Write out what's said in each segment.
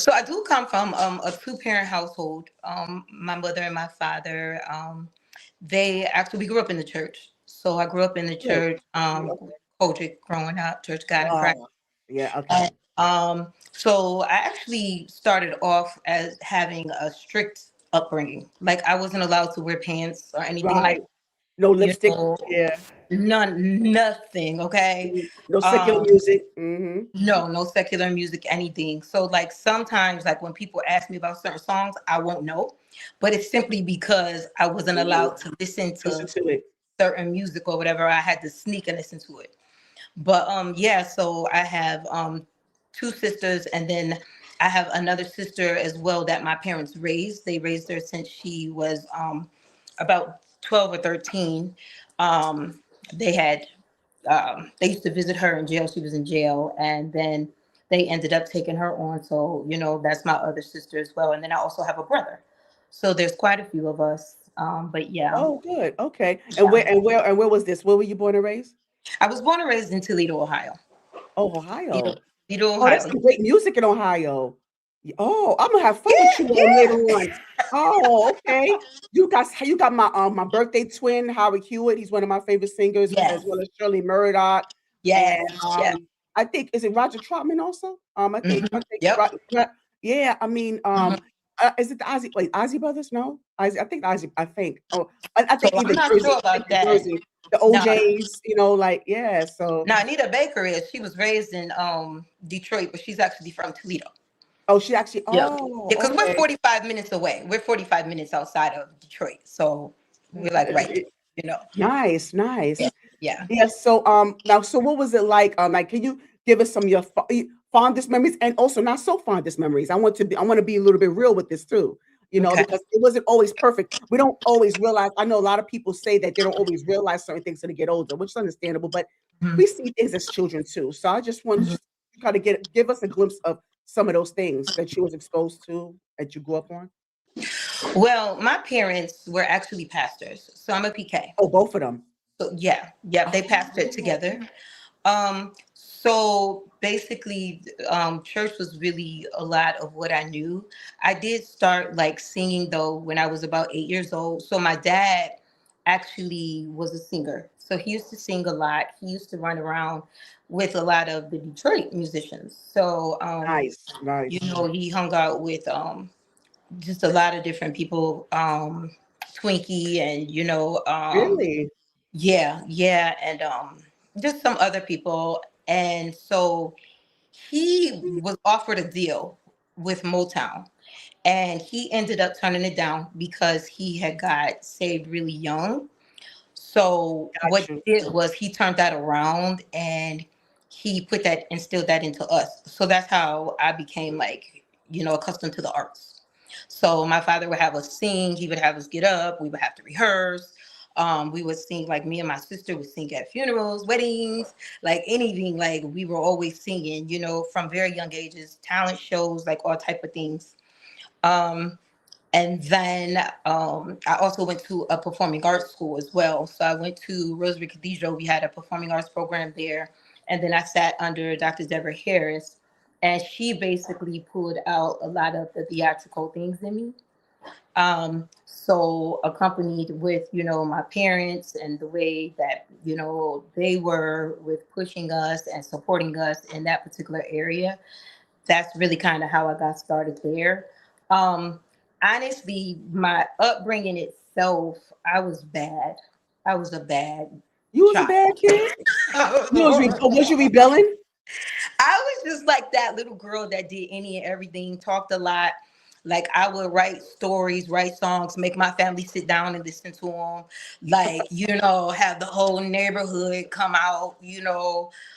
So I do come from a two-parent household. My mother and my father, they actually we grew up in the church. So I grew up in the Good. church, Okay. Kojic growing up, Church of God in Christ. Wow. Yeah. Okay. And, so I actually started off as having a strict upbringing. Like I wasn't allowed to wear pants or anything like, Right. No you lipstick. know, Yeah. nothing. Okay. No secular Um, music. Mm-hmm. no, no secular music, anything. So like sometimes like when people ask me about certain songs, I won't know. But it's simply because I wasn't Hmm. allowed to listen Listen to to it. certain music or whatever. I had to sneak and listen to it. But yeah, so I have two sisters, and then I have another sister as well that my parents raised. They raised her since she was about 12 or 13. Um they had they used to visit her in jail. She was in jail, and then they ended up taking her on. So, that's my other sister as well. And then I also have a brother. So there's quite a few of us. But yeah, Oh, good. Okay. And yeah. where was this? Where were you born and raised? I was born and raised in Toledo, Ohio. Oh, Toledo, Ohio. Toledo, Oh, there's Ohio. some great music in Ohio. Oh, I'm gonna have fun with Yeah, you later yeah. on. Oh, okay. You got my birthday twin, Howard Hewitt. He's one of my favorite singers, as Yes, well as Shirley Murdoch. And yes, yeah. I think is it Roger Troutman also? I think Yep. yeah, I mean, hmm is it the Ozzy Brothers? No, I think Ozzy. I think. Oh, I So think I'm either not Jersey. sure I think about the that. Jersey, the No, OJ's. Like yeah. So now Anita Baker is. She was raised in Detroit, but she's actually from Toledo. oh, she actually. Yeah, Oh, yeah, because we're okay. 45 minutes away. We're 45 minutes outside of Detroit, so we're like right there. Uh, You know. Nice, Yeah, nice. yeah. Yes. So, now, so what was it like? Like, can you give us some of your fondest memories, and also not so fondest memories? I want to be a little bit real with this too. Okay. Because it wasn't always perfect. We don't always realize. I know a lot of people say that they don't always realize certain things when they get older, which is understandable. But Mhm, we see things as children too. So I just wanted mhm. to kind of give us a glimpse of some of those things that you was exposed to, that you grew up on. Well, my parents were actually pastors, so I'm a PK. Oh, both of them. So yeah, yeah, they pastored Oh, together. So basically, church was really a lot of what I knew. I did start like singing though when I was about 8 years old. So my dad actually was a singer. So he used to sing a lot. He used to run around with a lot of the Detroit musicians. So, nice, nice. he hung out with just a lot of different people. Twinkie and Really? yeah, yeah, and just some other people. And so he was offered a deal with Motown, and he ended up turning it down because he had got saved really young. So what Got you. he did was he turned that around and he instilled that into us. So that's how I became like, accustomed to the arts. So my father would have us sing, he would have us get up, we would have to rehearse. We would sing, like me and my sister would sing at funerals, weddings, like anything. Like we were always singing, from very young ages, talent shows, like all type of things. Um, and then I also went to a performing arts school as well. So I went to Rosary Cathedral. We had a performing arts program there. And then I sat under Dr. Deborah Harris. And she basically pulled out a lot of the theatrical things in me. So accompanied with, my parents and the way that, they were with pushing us and supporting us in that particular area, that's really kind of how I got started there. Um, Honestly, my upbringing itself, I was bad. I was a bad You was a child. bad kid? I was You was horrible. was you rebelling? I was just like that little girl that did any and everything, talked a lot. Like I would write stories, write songs, make my family sit down and listen to them. Like, have the whole neighborhood come out,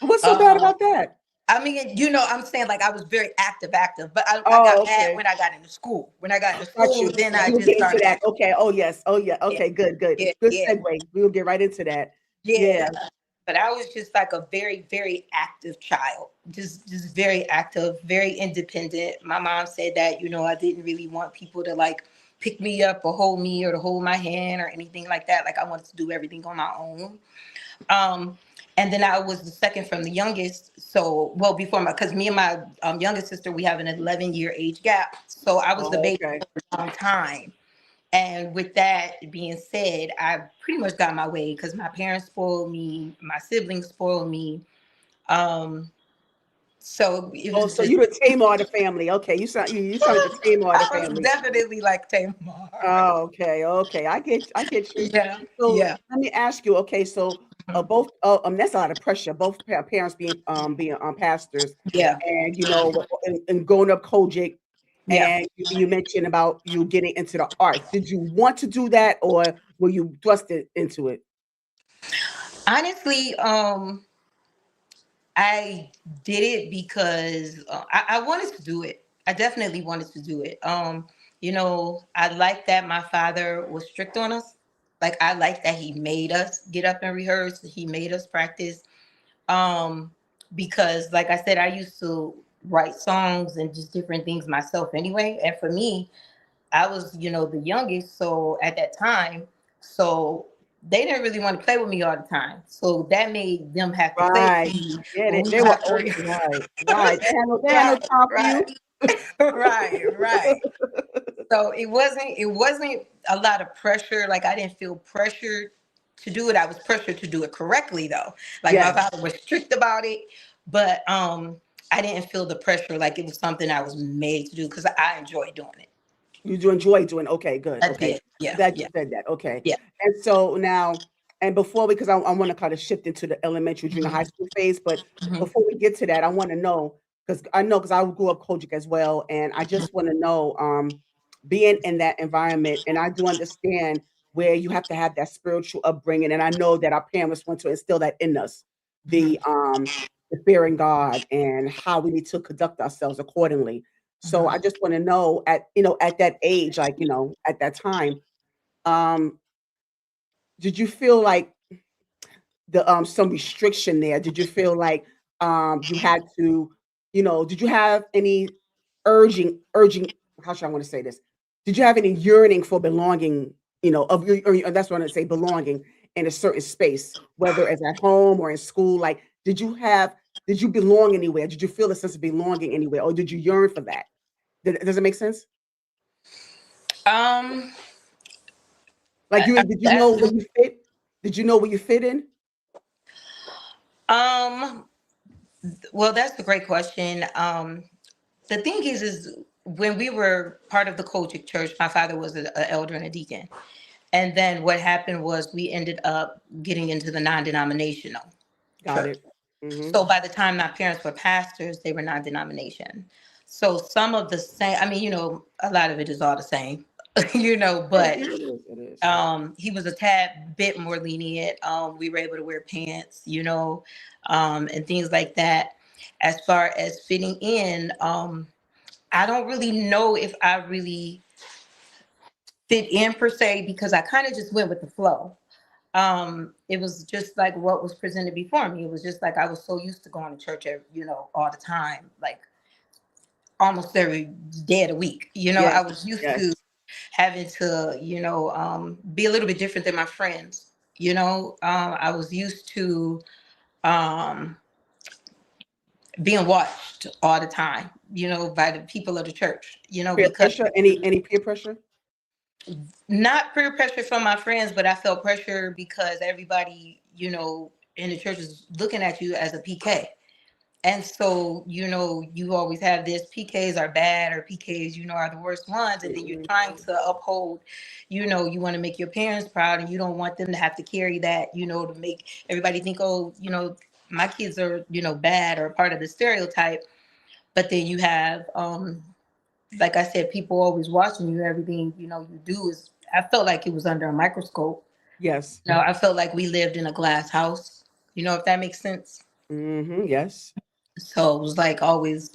What's so bad um, about that? I mean, I'm saying like I was very active, but I Oh, got mad okay. when I got into school. When I got into Got school, you. then I We will just get into started that. acting. Okay. Oh, yes. Oh, yeah. Yeah, Okay. Good. Good. yeah, Good yeah, segue. We will get right into that. yeah. Yeah. But I was just like a very, very active child. Just very active, very independent. My mom said that, I didn't really want people to like pick me up or hold me or to hold my hand or anything like that. Like I wanted to do everything on my own. Um, And then I was the second from the youngest. So, well, before my, because me and my youngest sister, we have an 11-year age gap. So I was the Oh, baby okay. for a long time. And with that being said, I pretty much got my way because my parents spoiled me, my siblings spoiled me. Um, so it Oh, was so just, you the Tamar of the family. Okay, you sound like the Tamar of the I was family. definitely like Tamar. Oh, okay, okay. I get you. Yeah, So yeah, let me ask you. Okay, so mhm, both that's a lot of pressure. Both parents being pastors, yeah, and and growing up Kojic, yeah. and you mentioned about you getting into the arts. Did you want to do that, or were you thrusted into it? Honestly, I did it because I wanted to do it. I definitely wanted to do it. I like that my father was strict on us. Like I like that he made us get up and rehearse. He made us practice. Um, because like I said, I used to write songs and just different things myself anyway. And for me, I was, the youngest, so at that time, so they didn't really want to play with me all the time. So that made them have to play with Right. me I get when it. we They were got to old. Right. Right. They had no right, time for right, you. right. So it wasn't a lot of pressure. Like I didn't feel pressured to do it. I was pressured to do it correctly though. Like my Yes. father was strict about it, but I didn't feel the pressure like it was something I was made to do because I enjoy doing it. You do enjoy doing. Okay, good. I Okay. did. Yeah, Glad you yeah, said that. Okay. yeah. And so now, and before because I want to kind of shift into the elementary, junior high Mhm, school phase, but mhm, before we get to that, I want to know because I grew up Kojic as well, and I mhm, just want to know, being in that environment, and I do understand where you have to have that spiritual upbringing, and I know that our parents want to instill that in us, mhm, the fearing God and how we need to conduct ourselves accordingly. So I mhm. just want to know at that age, like at that time, um, did you feel like the some restriction there? Did you feel like you had to, did you have any urging how should I want to say this? Did you have any yearning for belonging, of your or that's what I want to say, belonging in a certain space, whether it's at home or in school? Like, did you belong anywhere? Did you feel a sense of belonging anywhere? Or did you yearn for that? Does it make sense? Um, Like did you know that's where you fit? Did you know where you fit in? um. Well, that's a great question. The thing is when we were part of the Kojic church, my father was an elder and a deacon, and then what happened was we ended up getting into the non-denominational Got church. it. Mhm. So by the time my parents were pastors, they were non-denomination. So some of the same, I mean, a lot of it is all the same, but It is, it is. he was a tad bit more lenient. We were able to wear pants, and things like that. As far as fitting in, I don't really know if I really fit in per se because I kind of just went with the flow. It was just like what was presented before me. It was just like I was so used to going to church, all the time, like almost every day of the week. Yes, I was used yes. to having to, be a little bit different than my friends. I was used to um, being watched all the time, by the people of the church, Peer because pressure? Any peer pressure? not peer pressure from my friends, but I felt pressure because everybody, in the church is looking at you as a PK. And so, you always have this PKs are bad or PKs, are the worst ones. And then you're Mhm. trying to uphold, you want to make your parents proud and you don't want them to have to carry that, to make everybody think, oh, my kids are, bad or part of the stereotype. But then you have, like I said, people always watching you. Everything, you do is, I felt like it was under a microscope. Yes. I felt like we lived in a glass house, if that makes sense. Mhm, yes. So it was like always,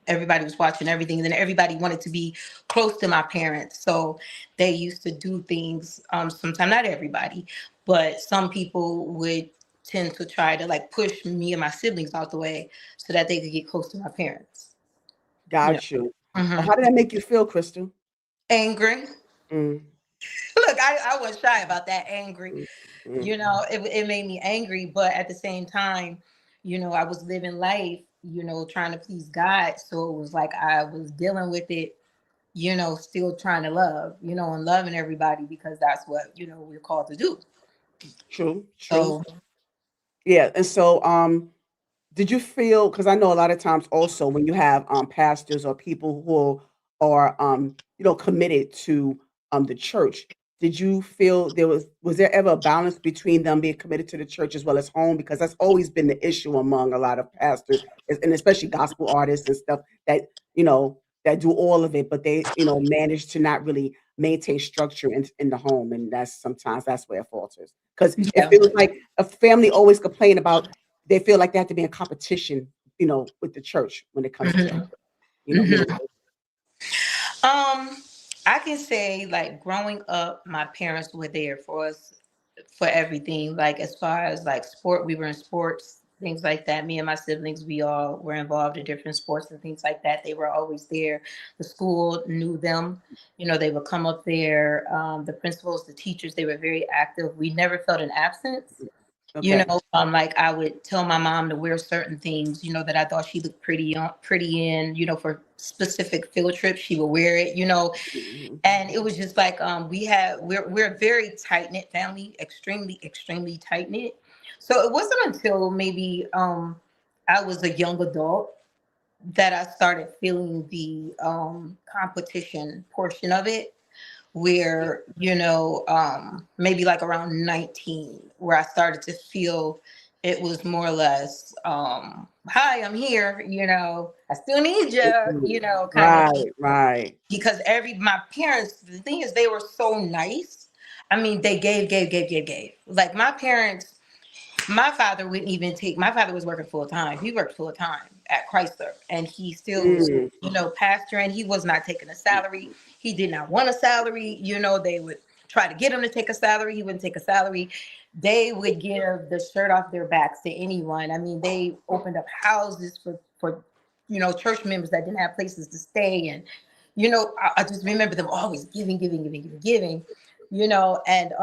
everybody was watching everything, and then everybody wanted to be close to my parents. So they used to do things. Sometimes not everybody, but some people would tend to try to like push me and my siblings out the way so that they could get close to my parents. Yeah. Got you. Hmm. How did that make you feel, Crystal? Angry. Mm. Look, I was shy about that, angry. Mm, mm, It made me angry, but at the same time, I was living life, trying to please God. So it was like I was dealing with it, still trying to love, and loving everybody because that's what, we're called to do. true, true. So, Yeah, and so, did you feel, because I know a lot of times also when you have, pastors or people who are, committed to, the church, did you feel was there ever a balance between them being committed to the church as well as home? Because that's always been the issue among a lot of pastors, and especially gospel artists and stuff that do all of it, but they, manage to not really maintain structure in the home, and that's where it falters. Because it yeah. feels like a family always complain about they feel like they have to be in competition, with the church when it comes to, Hmm. ministry. Hmm. Um, I can say like growing up, my parents were there for us for everything. Like as far as like sport, we were in sports, things like that. Me and my siblings, we all were involved in different sports and things like that. They were always there. The school knew them. They would come up there. The principals, the teachers, they were very active. We never felt an absence. Okay. Like I would tell my mom to wear certain things, that I thought she looked pretty in, for specific field trips, she would wear it, Mhm. and it was just like we're a very tight knit family, extremely, extremely tight knit. So it wasn't until maybe I was a young adult that I started feeling the competition portion of it, where maybe like around 19, where I started to feel it was more or less hi, I'm here, I still need you, Mhm. kind of thing. Right, right. Because my parents, the thing is, they were so nice. I mean, they gave. Like my parents, my father wouldn't even take. My father was working full time. He worked full time at Chrysler, and he still was, Mm. pastoring. He was not taking a salary. He did not want a salary. They would try to get him to take a salary. He wouldn't take a salary. They would give the shirt off their backs to anyone. I mean, they opened up houses for church members that didn't have places to stay, and I just remember them always giving. And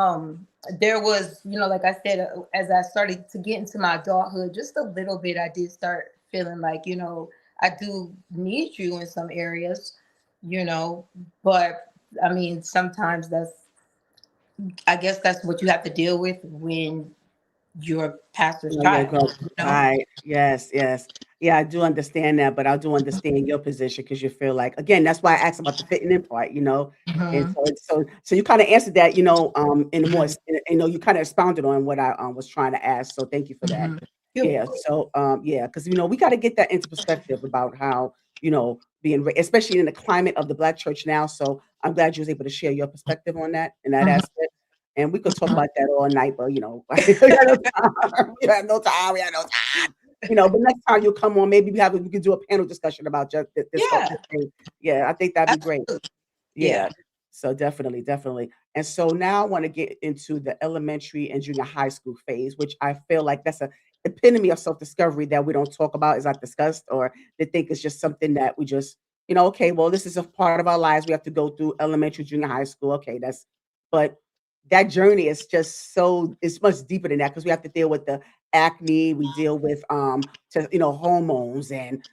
there was, like I said, as I started to get into my adulthood, just a little bit, I did start feeling like, I do need you in some areas, you know, but I mean, sometimes I guess that's what you have to deal with when you're a pastor's Well, yeah, child, go right. Yes, yes. Yeah, I do understand that, but I do understand your position because you feel like again, that's why I asked about the fitting in part. And Hmm. so you kinda answered that, in a more Hmm. s you kinda expounded on what I, was trying to ask, so thank you for that. Hmm. You're Yeah, welcome. so, yeah, because we gotta get that into perspective about how, being ra especially in the climate of the Black church now, so I'm glad you was able to share your perspective on that in that Hmm. aspect, and we could talk Hmm. about that all night, but, we got no time. We have no time, we have no time. But next time you come on, maybe we could do a panel discussion about just this whole Yeah, this thing. Yeah, I think that'd be great. absolutely. Yeah. Yeah. So definitely, definitely. And so now I want to get into the elementary and junior high school phase, which I feel like that's a epitome of self-discovery that we don't talk about, is not discussed, or they think it's just something that we just, okay, well, this is a part of our lives. We have to go through elementary, junior high school. Okay, but that journey is just it's much deeper than that because we have to deal with the acne, we deal with hormones and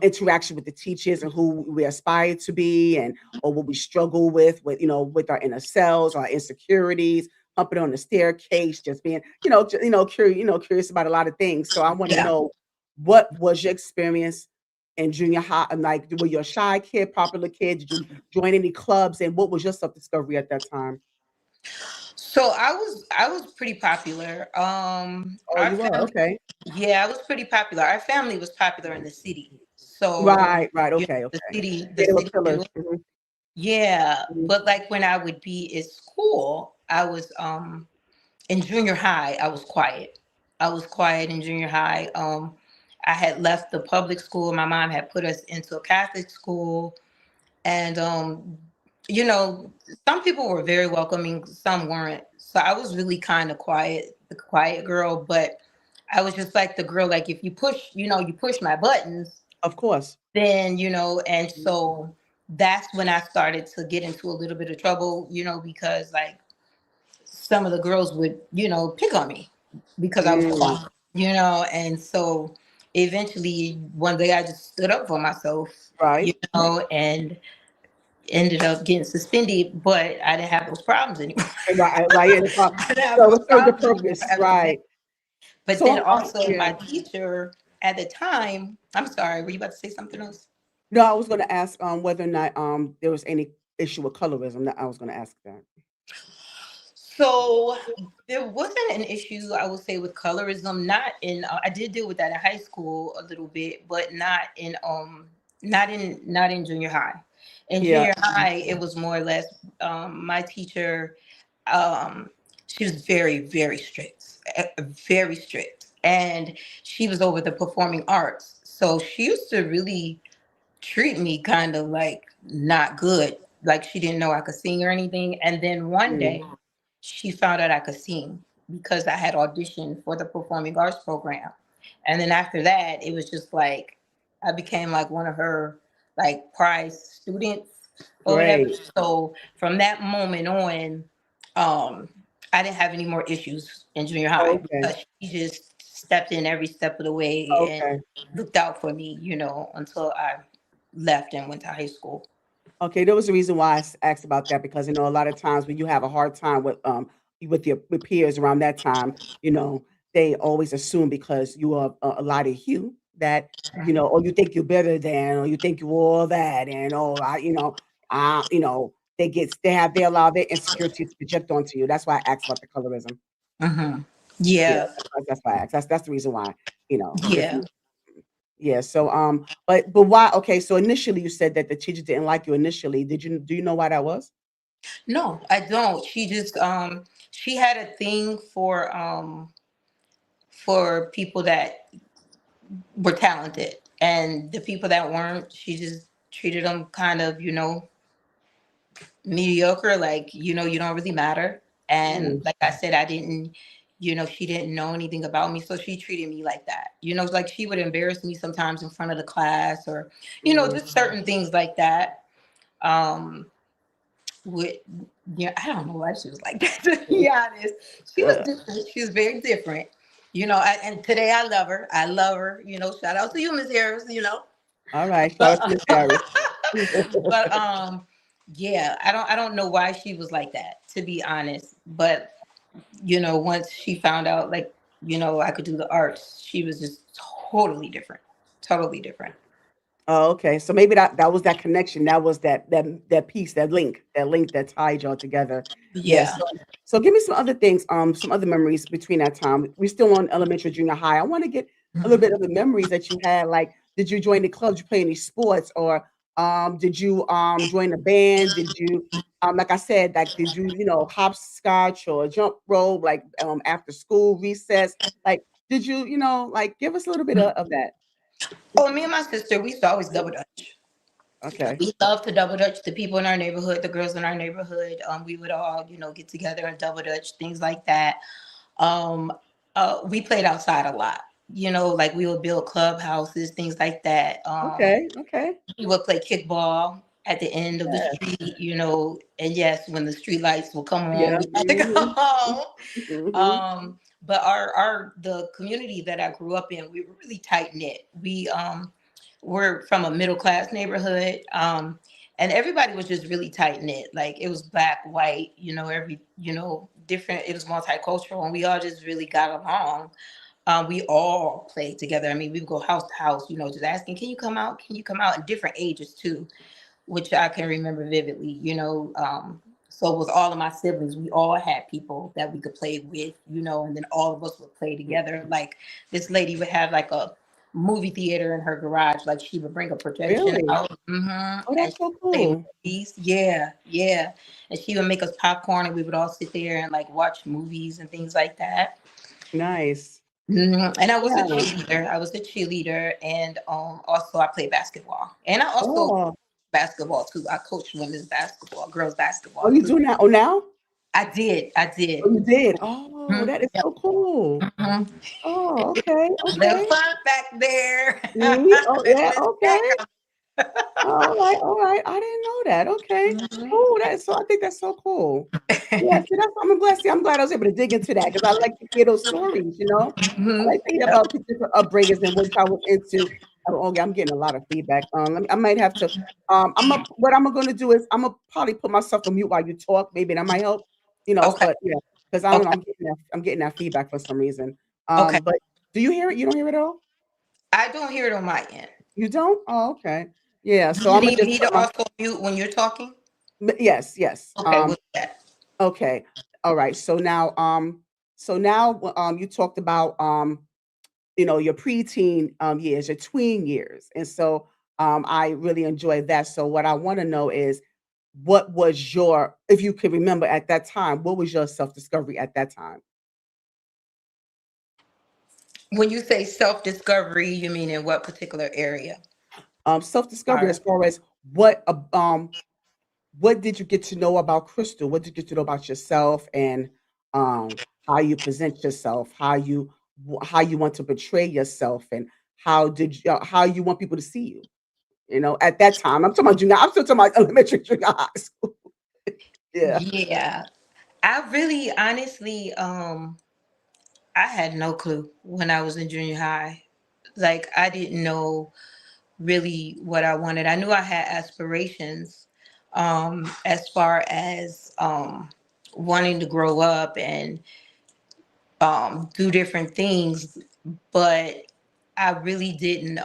interaction with the teachers and who we aspire to be and or what we struggle with our inner selves, our insecurities, up and on the staircase, just being, curious about a lot of things. So I want to Yeah. know, what was your experience in junior high? And like, were you a shy kid, popular kid? Did you join any clubs? And what was your self discovery at that time? So I was pretty popular. Oh, Our you were family, okay. yeah, I was pretty popular. Our family was popular in the city. So, Right, right. you Okay, know, the okay. city, the Yeah, they were city pillars. knew. Yeah, Mhm. but like when I would be at school, I was in junior high, I was quiet. I was quiet in junior high. I had left the public school. My mom had put us into a Catholic school, and you know some people were very welcoming, some weren't. So I was really kind of quiet, the quiet girl, but I was just like the girl, like if you push, you push my buttons, Of course. then and Mhm. so that's when I started to get into a little bit of trouble, because like some of the girls would, pick on me because I was Mm, quiet, and so eventually one day I just stood up for myself, right. and ended up getting suspended, but I didn't have those problems anymore. Right, right, yeah, I didn't have so those it served a problems anymore purpose, after that. right. But So, then also yeah. my teacher at the time, I'm sorry, were you about to say something else? No, I was gonna ask, whether or not, there was any issue with colorism, that I was gonna ask that. So there wasn't an issue, I would say, with colorism. Not in. I did deal with that in high school a little bit, but not in junior high. In Yeah, junior high, it was more or less my teacher. Um, she was very very strict, very strict, and she was over the performing arts. So she used to really treat me kind of like not good, like she didn't know I could sing or anything. And then one mm, day she found out I could sing because I had auditioned for the performing arts program. And then after that, it was just like I became like one of her like prize students or whatever. great, So from that moment on, um, I didn't have any more issues in junior high okay, because she just stepped in every step of the way and okay. looked out for me, until I left and went to high school. Okay, there was a reason why I asked about that because a lot of times when you have a hard time with your with peers around that time, they always assume because you are a lighter hue that or you think you're better than, or you think you're all that, and they allow their insecurities to project onto you. That's why I asked about the colorism. Hmm. Yeah, Yeah, that's why I asked. That's the reason why. If yeah. you Yeah, so, but why okay, so initially you said that the teacher didn't like you initially. Do you know why that was? No, I don't. She just she had a thing for people that were talented, and the people that weren't, she just treated them kind of, mediocre, like, you don't really matter. And Mm, like I said, I didn't, she didn't know anything about me, so she treated me like that. Like she would embarrass me sometimes in front of the class, or mm, just certain things like that. um with I don't know why she was like that, to be honest. She was uh, different. She was very different. And today I love her. I love her. Shout out to you, Miss Harris. alright, shout But out to Miss Harris. but yeah, I don't know why she was like that, to be honest. But once she found out, like, I could do the arts, she was just totally different. Totally different. Oh, okay, so maybe that was that connection, that was that piece, that link that tied y'all together. Yes, Yeah. so give me some other things, some other memories between that time. We're still on elementary, junior high. I wanna get a little bit of the memories that you had, like, did you join the clubs, did you play any sports, or, did you, join a band? Did you, like I said, like, did you, hopscotch or jump rope, like, after school, recess? Like, did you, like, give us a little bit of that. Oh, me and my sister, we used to always double dutch. Okay. We love to double dutch. The people in our neighborhood, the girls in our neighborhood, we would all, get together and double dutch, things like that. Um, we played outside a lot. Like we would build clubhouses, things like that. Okay, okay. We would play kickball at the end of the Yeah, street, and yes, when the street lights will come on, yeah, we had to go mhm, home. mhm. But our the community that I grew up in, we were really tight knit. We were from a middle class neighborhood, and everybody was just really tight knit. Like it was black, white, every different. It was multicultural, and we all just really got along. We all played together. I mean, we would go house to house, just asking, "Can you come out? Can you come out?" In different ages too, which I can remember vividly. So with all of my siblings, we all had people that we could play with, and then all of us would play together. Like this lady would have like a movie theater in her garage. Like she would bring a projection Really? out, Oh, and that's she so would play cool. movies. Yeah, yeah. And she would make us popcorn, and we would all sit there and like watch movies and things like that. Nice. And I was a Yeah. cheerleader. I was a cheerleader, and also I played basketball. And I also Oh. basketball too. I coached women's basketball, girls Oh, basketball you too. doing that? Oh, now? I did. I Oh, did. you did? Oh, Mhm. that is Yep. so cool. Mhm. Oh, okay, Little okay. fun back there. See? Oh, yeah, okay. All right. I didn't know that. Okay. Mhm. Oh, that is so. I think that's so cool. Yeah, see, that's I'm glad. See, I'm glad I was able to dig into that because I like to hear those stories. You know, I Mhm. like to hear Yep. about the different upbringings and what y'all was into. Oh, okay, I'm getting a lot of feedback. I might have to. What I'm gonna do is I'm gonna probably put myself on mute while you talk. Maybe that might help. You know, Okay. but yeah, because I don't know. Okay. I'm getting that feedback for some reason. Okay. But do you hear it? You don't hear it at all? I don't hear it on my end. You don't? Oh, okay. Yeah. Do So you I'm gonna need just me put to my also mute when you're talking? yes, yes. Okay, we'll do that. Okay. All right. So now you talked about your preteen years, your tween years. And so I really enjoyed that. So what I want to know is what was your if you can remember at that time, what was your self-discovery at that time? When you say self-discovery, you mean in what particular area? Self-discovery Sorry. as far as what did you get to know about Crystal? What did you get to know about yourself and how you present yourself, how you want to portray yourself, and how you want people to see you? You know, at that time, I'm talking about junior. I'm still talking about elementary, junior high school. Yeah. Yeah. I really honestly I had no clue when I was in junior high. Like I didn't know really what I wanted. I knew I had aspirations as far as wanting to grow up and do different things, but I really didn't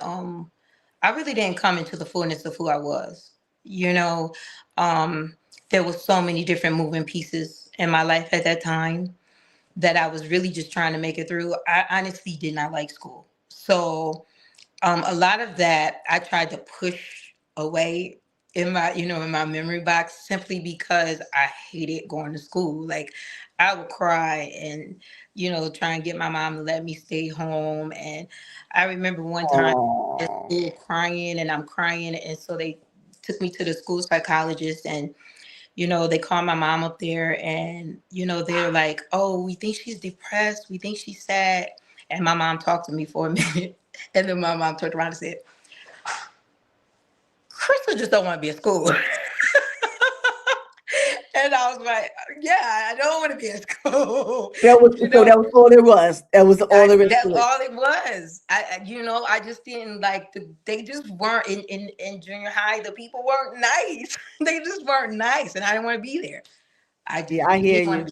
I really didn't come into the fullness of who I was. You know, um there was so many different moving pieces in my life at that time that I was really just trying to make it through. I honestly did not like school. So a lot of that I tried to push away in my, in my memory box simply because I hated going to school. Like I would cry and, try and get my mom to let me stay home. And I remember one time at Oh. school crying and I'm crying. And so they took me to the school psychologist and they called my mom up there and, they're like, oh, we think she's depressed. We think she's sad. And my mom talked to me for a minute. And then my mom turned around and said, Crystal just don't want to be at school. And I was like, yeah, I don't want to be at school. That was you so know, that was all it was. That was all there is that's to it. all it was. I just didn't like they just weren't in junior high. The people weren't nice. They just weren't nice. And I didn't want to be there. I Yeah, just I hear didn't want to you. be.